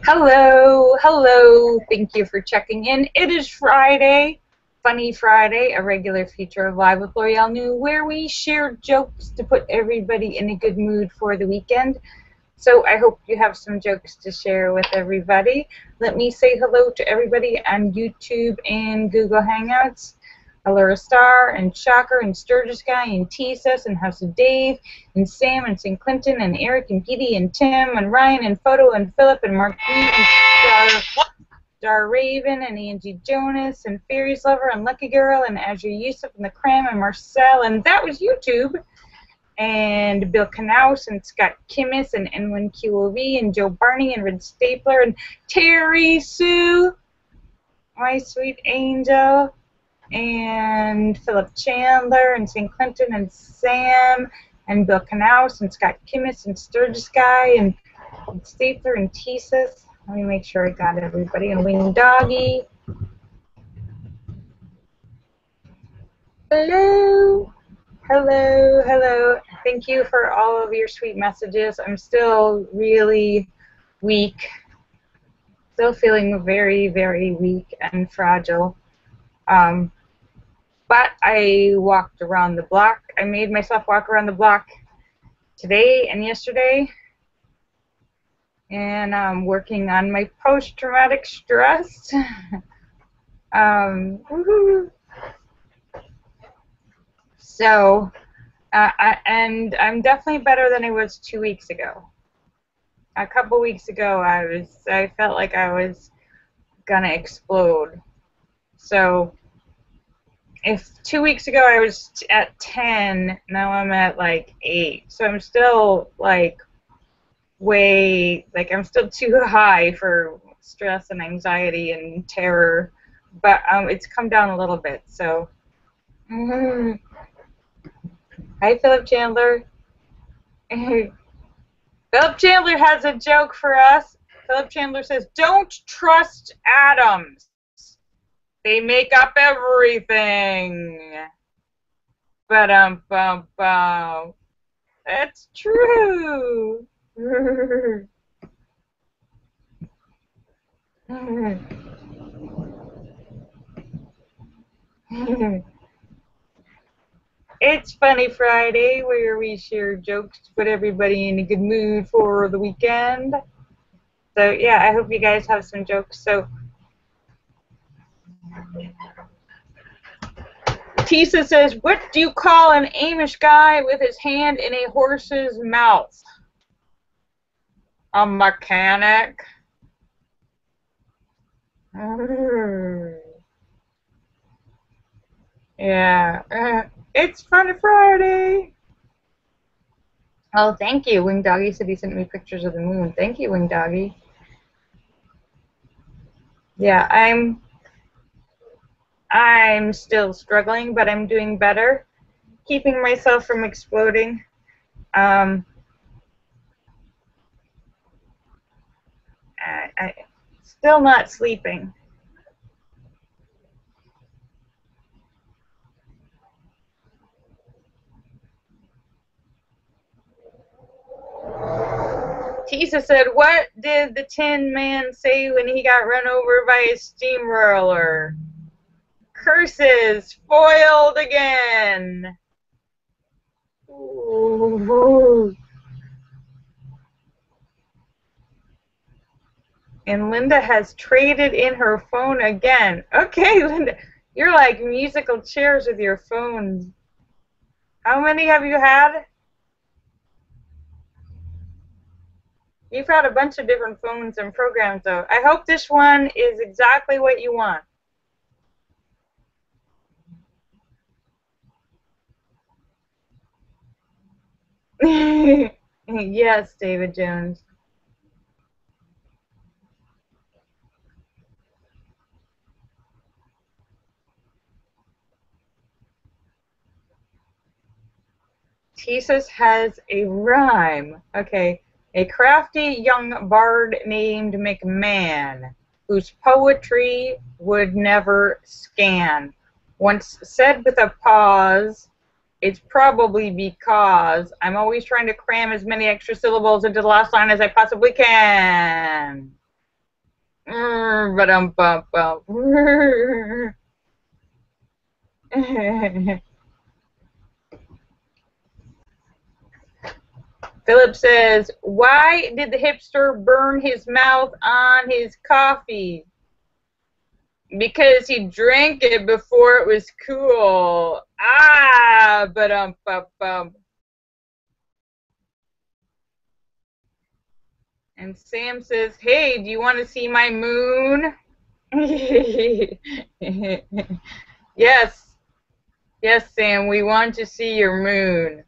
Hello, hello. Thank you for checking in. It is Friday, Funny Friday, a regular feature of Live with Lorielle New, where we share jokes to put everybody in a good mood for the weekend. So I hope you have some jokes to share with everybody. Let me say hello to everybody on YouTube and Google Hangouts. Allura Star and Shocker and Sturgis Guy and T-Sus and House of Dave and Sam and St. Clinton and Eric and Petey and Tim and Ryan and Photo and Philip and Mark Green and Dar Raven and Angie Jonas and Fairies Lover and Lucky Girl and Azure Yusuf and the Cram and Marcel and that was YouTube and Bill Knaus and Scott Kimmis and N1QOV and Joe Barney and Red Stapler and Terry Sue, my sweet angel, and Philip Chandler and St. Clinton and Sam and Bill Knaus and Scott Kimmis and Sturgis Guy and Stapler and Tesis. Let me make sure I got everybody. And Wing Doggy. Hello. Hello, hello. Thank you for all of your sweet messages. I'm still really weak. Still feeling very, very weak and fragile. But I walked around the block. I made myself walk around the block today and yesterday. And I'm working on my post-traumatic stress. So, and I'm definitely better than I was 2 weeks ago. A couple weeks ago, I felt like I was gonna explode. So, if 2 weeks ago I was at 10, now I'm at like 8. So I'm still like I'm still too high for stress and anxiety and terror, but it's come down a little bit. So, hi Philip Chandler. Philip Chandler has a joke for us. Philip Chandler says, "Don't trust atoms. They make up everything." Ba-dum-bum-bum. That's true. It's Funny Friday, where we share jokes to put everybody in a good mood for the weekend. So, yeah, I hope you guys have some jokes. So, Tisa says, "What do you call an Amish guy with his hand in a horse's mouth?" A mechanic. Yeah. It's Funny Friday. Oh, thank you. Wing Doggy said he sent me pictures of the moon. Thank you, Wing Doggy. Yeah, I'm still struggling, but I'm doing better. Keeping myself from exploding. I still not sleeping. Tisa said, "What did the Tin Man say when he got run over by a steamroller?" "Curses, foiled again." Ooh. And Linda has traded in her phone again. Okay, Linda, you're like musical chairs with your phones. How many have you had? You've had a bunch of different phones and programs, though. I hope this one is exactly what you want. Yes, David Jones. Thesis has a rhyme. Okay. A crafty young bard named McMahon, whose poetry would never scan, once said with a pause, "It's probably because I'm always trying to cram as many extra syllables into the last line as I possibly can." But bump bump. Philip says, why did the hipster burn his mouth on his coffee? Because he drank it before it was cool. But bum. And Sam says, hey, do you want to see my moon? Yes. Yes, Sam, we want to see your moon.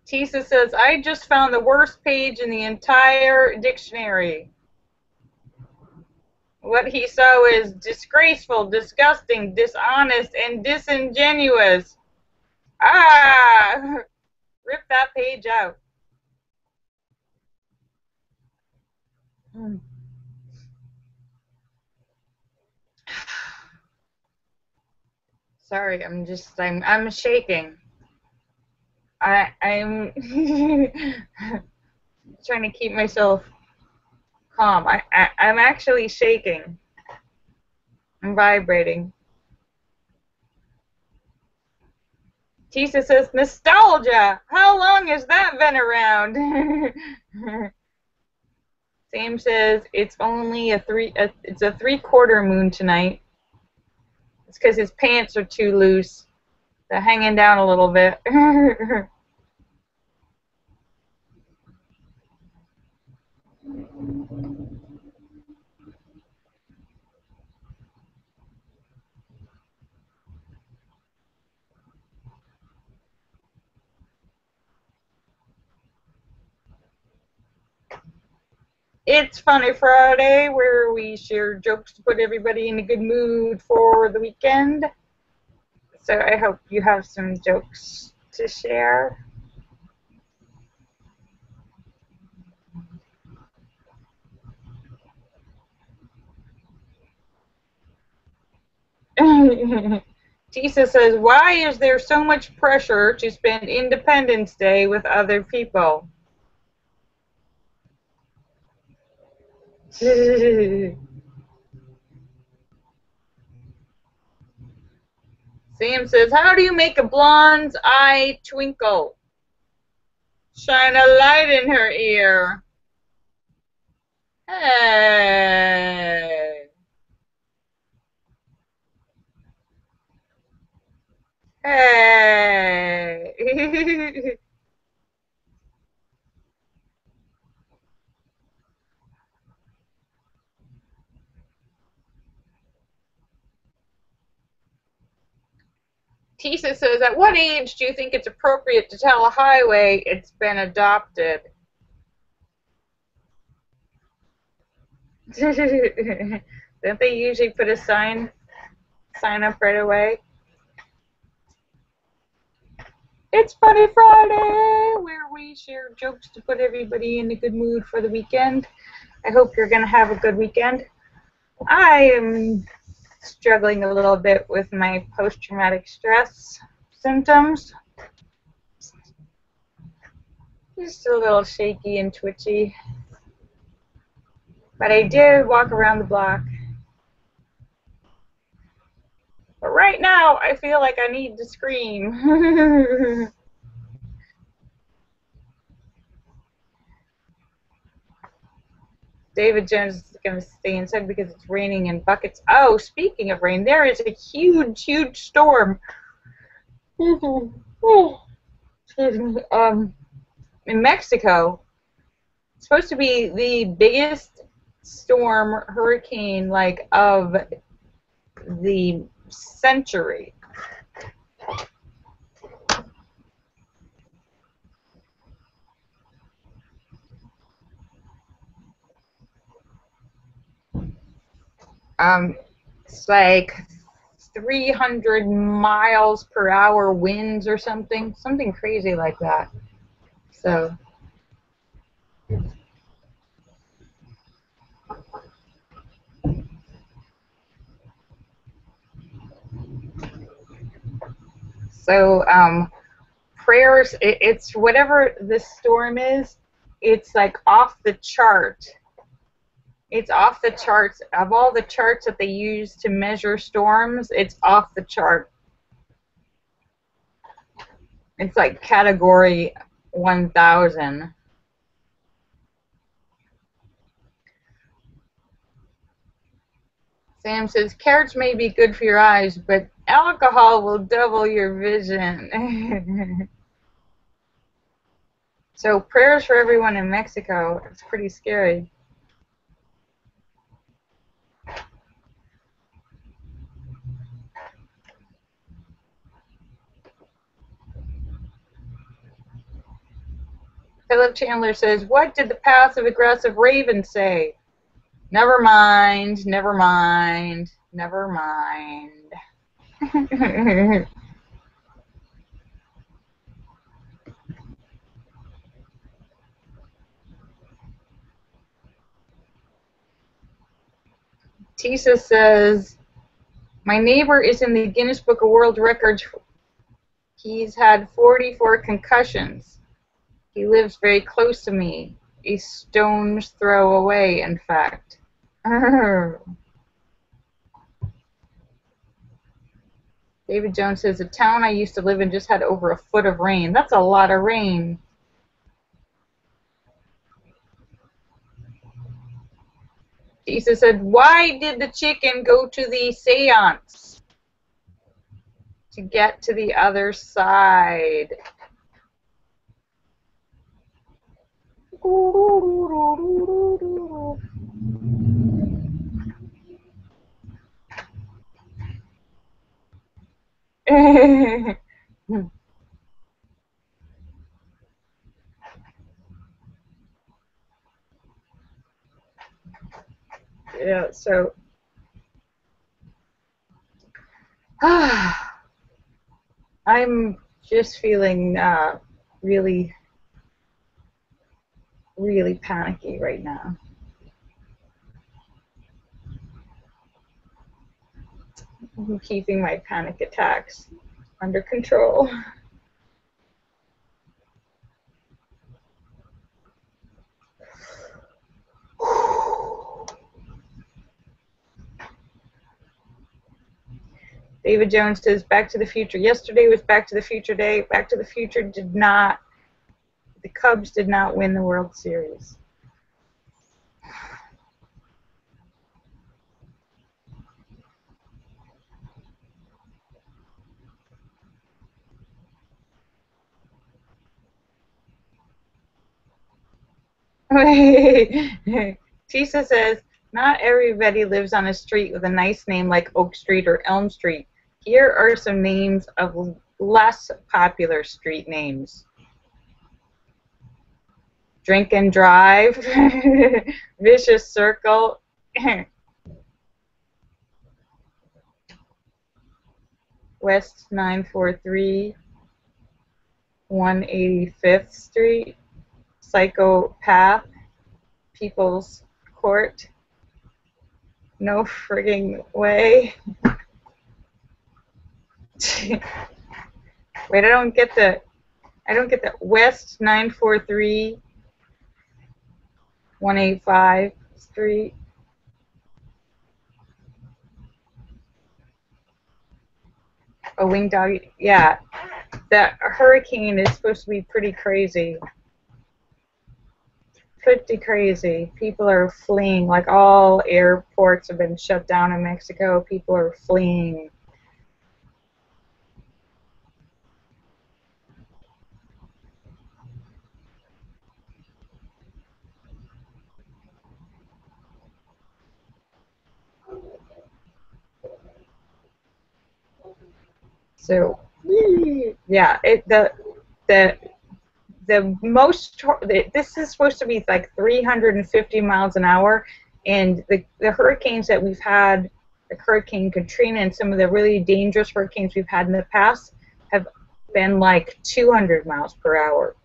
Tisa says, I just found the worst page in the entire dictionary. What he saw is disgraceful, disgusting, dishonest, and disingenuous. Rip that page out. Sorry, I'm shaking. I'm trying to keep myself calm. I'm actually shaking. I'm vibrating. Tisa says, nostalgia! How long has that been around? Sam says, it's only it's a 3/4 moon tonight. It's because his pants are too loose. They're hanging down a little bit. It's Funny Friday, where we share jokes to put everybody in a good mood for the weekend. So I hope you have some jokes to share. Tisa says, why is there so much pressure to spend Independence Day with other people? Sam says, how do you make a blonde's eye twinkle? Shine a light in her ear. Hey. Hey. Tisa says, at what age do you think it's appropriate to tell a highway it's been adopted? Don't they usually put a sign up right away? It's Funny Friday, where we share jokes to put everybody in a good mood for the weekend. I hope you're going to have a good weekend. I am struggling a little bit with my post-traumatic stress symptoms. Just a little shaky and twitchy. But I did walk around the block. But right now, I feel like I need to scream. David Jones is going to stay inside because it's raining in buckets. Oh, speaking of rain, there is a huge, huge storm. In Mexico. It's supposed to be the biggest storm hurricane of the century. It's like 300 miles per hour winds or something crazy like that. So So prayers, it's whatever this storm is, it's like off the chart. It's off the charts. Of all the charts that they use to measure storms, it's off the chart. It's like category 1000. Sam says, carrots may be good for your eyes, but alcohol will double your vision. So prayers for everyone in Mexico. It's pretty scary. Philip Chandler says, what did the passive-aggressive raven say? Never mind, never mind, never mind. Tisa says, my neighbor is in the Guinness Book of World Records. He's had 44 concussions. He lives very close to me. A stone's throw away, in fact. David Jones says, the town I used to live in just had over a foot of rain. That's a lot of rain. Jesus said, why did the chicken go to the seance? To get to the other side. Yeah, so I'm just feeling really, really panicky right now. I'm keeping my panic attacks under control. David Jones says, Back to the Future. Yesterday was Back to the Future Day. Back to the Future did not, the Cubs did not win the World Series. Tisa says, not everybody lives on a street with a nice name like Oak Street or Elm Street. Here are some names of less popular street names. Drink and Drive, Vicious Circle, West 943, 185th Street, Psychopath, People's Court, No Frigging Way. Wait, I don't get the West 943, 185 Street. A winged dog, yeah. That hurricane is supposed to be pretty crazy. Pretty crazy. People are fleeing. Like, all airports have been shut down in Mexico. People are fleeing. So, yeah, this is supposed to be like 350 miles an hour, and the hurricanes that we've had, like Hurricane Katrina and some of the really dangerous hurricanes we've had in the past, have been like 200 miles per hour.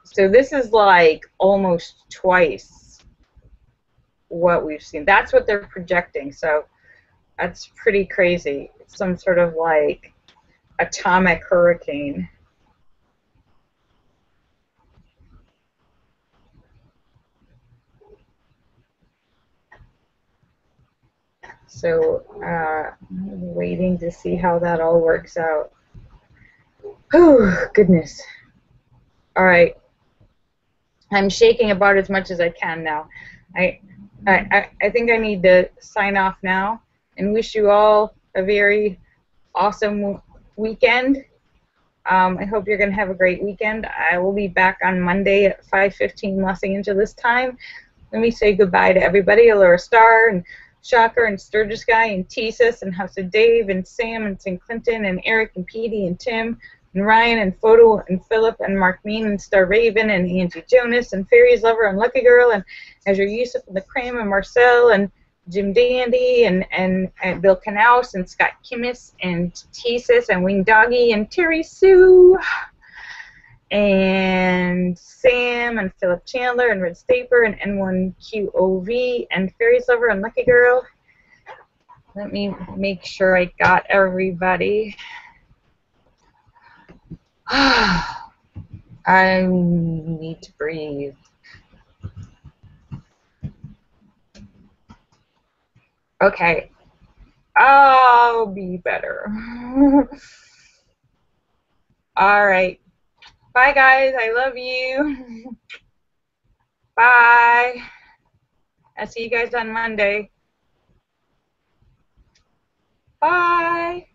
So this is like almost twice what we've seen. That's what they're projecting. So that's pretty crazy. It's some sort of like atomic hurricane. So I'm waiting to see how that all works out. Oh, goodness. All right. I'm shaking about as much as I can now. I think I need to sign off now and wish you all a very awesome weekend. I hope you're going to have a great weekend. I will be back on Monday at 5:15 Los Angeles time. Let me say goodbye to everybody. Laura Star and Shocker and Sturgis Guy and Tesis and House of Dave and Sam and St. Clinton and Eric and Petey and Tim and Ryan and Photo and Philip and Mark Mean and Star Raven and Angie Jonas and Fairies Lover and Lucky Girl and Azure Yusuf and the Cream and Marcel and Jim Dandy and Bill Knaus and Scott Kimmis and Tesis and Wing Doggy and Terry Sue and Sam and Philip Chandler and Red Staper and N1QOV and Fairies Lover and Lucky Girl. Let me make sure I got everybody. I need to breathe. Okay. I'll be better. All right. Bye, guys. I love you. Bye. I'll see you guys on Monday. Bye.